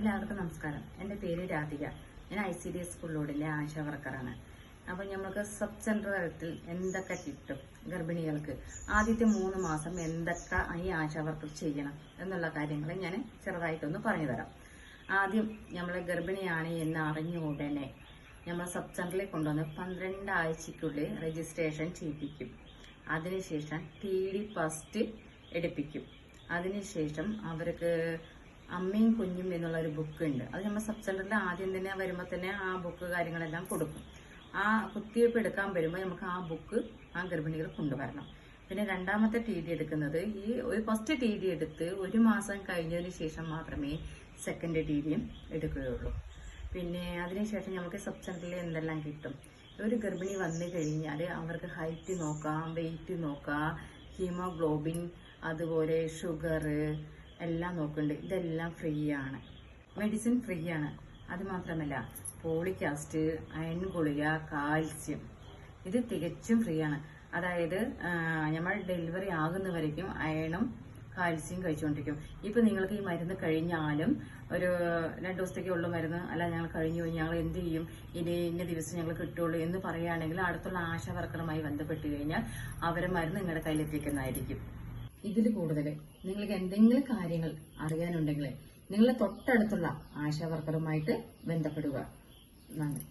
എല്ലാവർക്കും നമസ്കാരം. എൻ്റെ പേര് രാധിക. ഞാൻ ICDS സ്കൂളിലൂടെ ആശാ വർക്കറാണ്. അപ്പോൾ നമുക്ക് സബ് സെൻറ്റർ തലത്തിൽ എന്തൊക്കെ കിട്ടും ഗർഭിണികൾക്ക്, ആദ്യത്തെ 3 മാസം എന്തൊക്കെ ഈ ആശാ വർക്കർ ചെയ്യണം എന്നുള്ള കാര്യങ്ങൾ ഞാൻ ചെറുതായിട്ടൊന്ന് പറഞ്ഞു തരാം. ആദ്യം നമ്മൾ ഗർഭിണിയാണ് എന്ന് അറിഞ്ഞ ഉടനെ നമ്മൾ സബ് സെൻറ്ററിൽ കൊണ്ടുവന്ന് 12 ആഴ്ചയ്ക്കുള്ളിൽ രജിസ്ട്രേഷൻ ചെയ്യിപ്പിക്കും. അതിനുശേഷം TD ഫസ്റ്റ് എടുപ്പിക്കും. അതിനുശേഷം അവർക്ക് അമ്മയും കുഞ്ഞും എന്നുള്ളൊരു ബുക്ക് ഉണ്ട്. അത് നമ്മൾ സബ് സെന്ററിൽ ആദ്യം തന്നെ വരുമ്പോൾ തന്നെ ആ ബുക്ക് കാര്യങ്ങളെല്ലാം കൊടുക്കും. ആ കുത്തിവയ്പ്പ് എടുക്കാൻ വരുമ്പോൾ നമുക്ക് ആ ബുക്ക് ആ ഗർഭിണികൾ കൊണ്ടുവരണം. പിന്നെ രണ്ടാമത്തെ TD എടുക്കുന്നത് ഒരു ഫസ്റ്റ് TD എടുത്ത് 1 മാസം കഴിഞ്ഞതിന് ശേഷം മാത്രമേ സെക്കൻഡ് TDയും എടുക്കുകയുള്ളൂ. പിന്നെ അതിനുശേഷം നമുക്ക് സബ് സെന്ററിൽ എന്തെല്ലാം കിട്ടും, ഒരു ഗർഭിണി വന്നു കഴിഞ്ഞാൽ അവർക്ക് ഹൈറ്റ് നോക്കാം, വെയിറ്റ് നോക്കാം, ഹീമോഗ്ലോബിൻ, അതുപോലെ ഷുഗർ എല്ലാം നോക്കുന്നുണ്ട്. ഇതെല്ലാം ഫ്രീ ആണ്, മെഡിസിൻ ഫ്രീ ആണ്. അതുമാത്രമല്ല ഫോളിക് ആസിഡ്, അയൺ ഗുളിക, കാൽസ്യം ഇത് തികച്ചും ഫ്രീ ആണ്. അതായത് നമ്മൾ ഡെലിവറി ആകുന്നവരേക്കും അയണും കാൽസ്യം കഴിച്ചുകൊണ്ടിരിക്കും. ഇപ്പൊ നിങ്ങൾക്ക് ഈ മരുന്ന് കഴിഞ്ഞാലും ഒരു 2 ദിവസത്തേക്കേ ഉള്ളൂ മരുന്ന്, അല്ല ഞങ്ങൾ കഴിഞ്ഞു പോയി, ഞങ്ങൾ എന്ത് ചെയ്യും, ഇന്ന ദിവസം ഞങ്ങൾ കിട്ടുള്ളൂ എന്ന് പറയുകയാണെങ്കിൽ അടുത്തുള്ള ആശാ വർക്കറുമായി ബന്ധപ്പെട്ട് കഴിഞ്ഞാൽ അവരെ മരുന്ന് നിങ്ങളുടെ കയ്യിലെത്തിക്കുന്നതായിരിക്കും. ഇതിൽ കൂടുതൽ നിങ്ങൾക്ക് എന്തെങ്കിലും കാര്യങ്ങൾ അറിയാനുണ്ടെങ്കിൽ നിങ്ങളുടെ തൊട്ടടുത്തുള്ള ആശാ വർക്കറുമായിട്ട് ബന്ധപ്പെടുക. നന്ദി.